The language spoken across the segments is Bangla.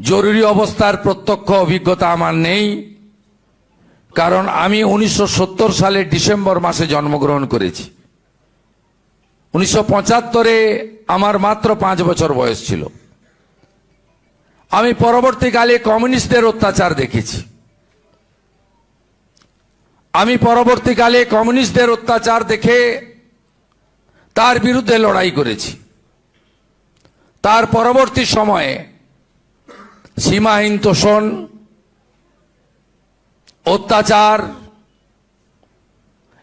জরুরি অবস্থার প্রত্যক্ষ অভিজ্ঞতা আমার নেই, কারণ আমি 1970 সালের ডিসেম্বর মাসে জন্মগ্রহণ করেছি। 1975-এ আমার মাত্র 5 বছর বয়স ছিল। আমি পরবর্তীকালে কমিউনিস্টদের অত্যাচার দেখেছি। আমি পরবর্তীকালে কমিউনিস্টদের অত্যাচার দেখে তার বিরুদ্ধে লড়াই করেছি। তার পরবর্তী সময়ে সীমাহীন তোষণ, অত্যাচার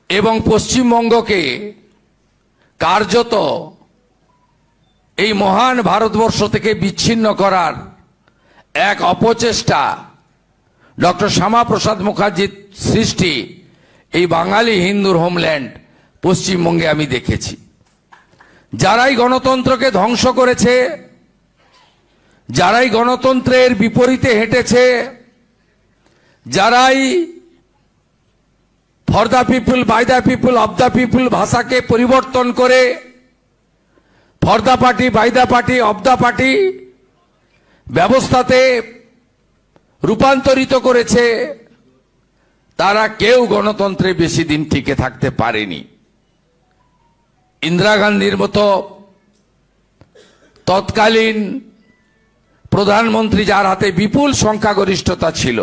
এবং পশ্চিমবঙ্গকে কার্যত এই মহান ভারতবর্ষ থেকে বিচ্ছিন্ন করার এক অপচেষ্টা ডক্টর শ্যামাপ্রসাদ মুখার্জির সৃষ্টি এই বাঙালি হিন্দুর হোমল্যান্ড পশ্চিমবঙ্গে আমি দেখেছি। যারাই গণতন্ত্রকে ধ্বংস করেছে, যারাই গণতন্ত্রের বিপরীতে হেঁটেছে, যারাই for the people, by the people, of the people ভাষাকে পরিবর্তন করে for the party, by the party, of the party ব্যবস্থাতে রূপান্তরিত করেছে, তারা কেউ গণতন্ত্রে বেশি দিন টিকে থাকতে পারেনি। ইন্দিরা গান্ধীর মতো তৎকালীন প্রধানমন্ত্রী, যার হাতে বিপুল সংখ্যাগরিষ্ঠতা ছিল,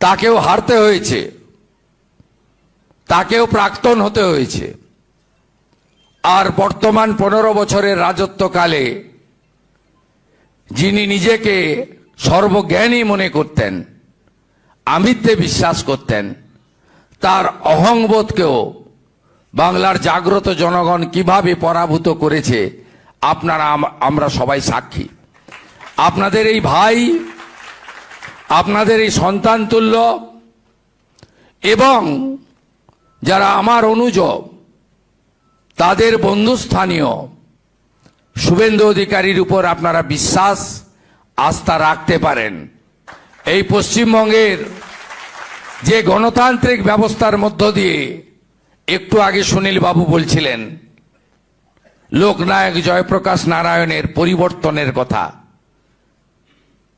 তাকেও হারতে হয়েছে, তাকেও প্রাক্তন হতে হয়েছে। আর বর্তমান 15 বছরের রাজত্বকালে যিনি নিজেকে সর্বজ্ঞানী মনে করতেন, আমিত্বে বিশ্বাস করতেন, তার অহংবোধকেও বাংলার জাগ্রত জনগণ কিভাবে পরাভূত করেছে আপনারা আমরা সবাই সাক্ষী। আপনাদের এই ভাই, আপনাদের এই সন্তান তুল্য এবং যারা আমার অনুজ, তাদের বন্ধুস্থানীয় শুভেন্দু অধিকারীর উপর আপনারা বিশ্বাস, আস্থা রাখতে পারেন। এই পশ্চিমবঙ্গের যে গণতান্ত্রিক ব্যবস্থার মধ্য দিয়ে একটু আগে সুনীল বাবু বলছিলেন লোকনায়ক জয়প্রকাশ নারায়ণের পরিবর্তনের কথা,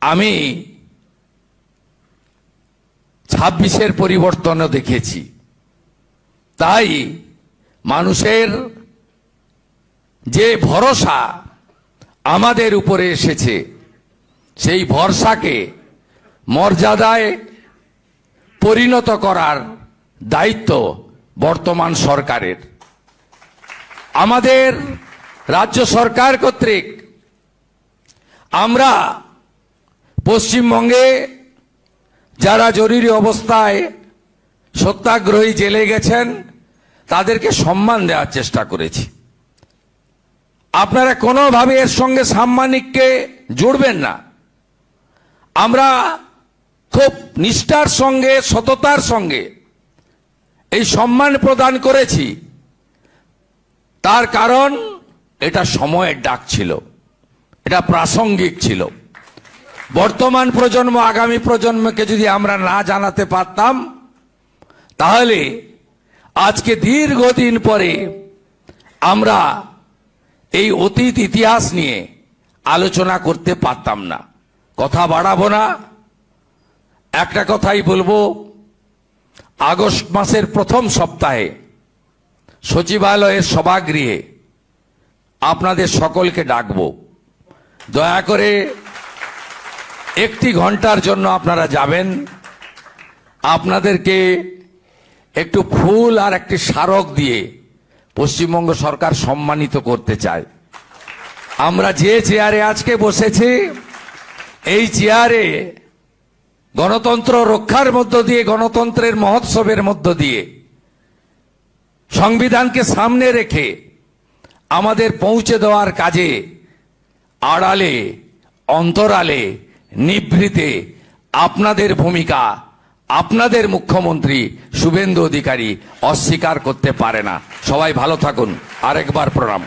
আমি 26-এর পরিবর্তনও দেখেছি। তাই মানুষের যে ভরসা আমাদের উপরে এসেছে, সেই ভরসাকে মর্যাদায় পরিণত করার দায়িত্ব বর্তমান সরকারের। আমাদের রাজ্য সরকার কর্তৃক আমরা পশ্চিমবঙ্গে যারা জরুরি অবস্থায় সত্যাগ্রহী জেলে গেছেন, তাদেরকে সম্মান দেওয়ার চেষ্টা করেছি। আপনারা কোনোভাবে এর সঙ্গে সাম্মানিককে জুড়বেন না। আমরা খুব নিষ্ঠার সঙ্গে, সততার সঙ্গে এই সম্মান প্রদান করেছি। তার কারণ এটা সময়ের ডাক ছিল, এটা প্রাসঙ্গিক ছিল। বর্তমান প্রজন্ম, আগামী প্রজন্মকে যদি আমরা না জানাতে পারতাম, তাহলে আজকে দীর্ঘদিন পরে আমরা এই অতীত ইতিহাস নিয়ে আলোচনা করতে পারতাম না। কথা বাড়াবো না, একটা কথাই বলবো, আগস্ট মাসের প্রথম সপ্তাহে সচিবালয়ের সভাগৃহে আপনাদের সকলকে ডাকবো। দয়া করে 1 ঘন্টার জন্য আপনারা যাবেন। আপনাদেরকে একটু ফুল আর একটি স্মারক দিয়ে পশ্চিমবঙ্গ সরকার সম্মানিত করতে চায়। আমরা যে চেয়ারে আজকে বসেছি, এই চেয়ারে গণতন্ত্র রক্ষার মধ্য দিয়ে, গণতন্ত্রের মহোৎসবের মধ্য দিয়ে, সংবিধানকে সামনে রেখে আমাদের পৌঁছে দেওয়ার কাজে আড়ালে, অন্তরালে, নিভৃতে আপনাদের ভূমিকা, আপনাদের মুখ্যমন্ত্রী শুভেন্দু অধিকারী অস্বীকার করতে পারে না। সবাই ভালো থাকুন। আরেকবার প্রণাম।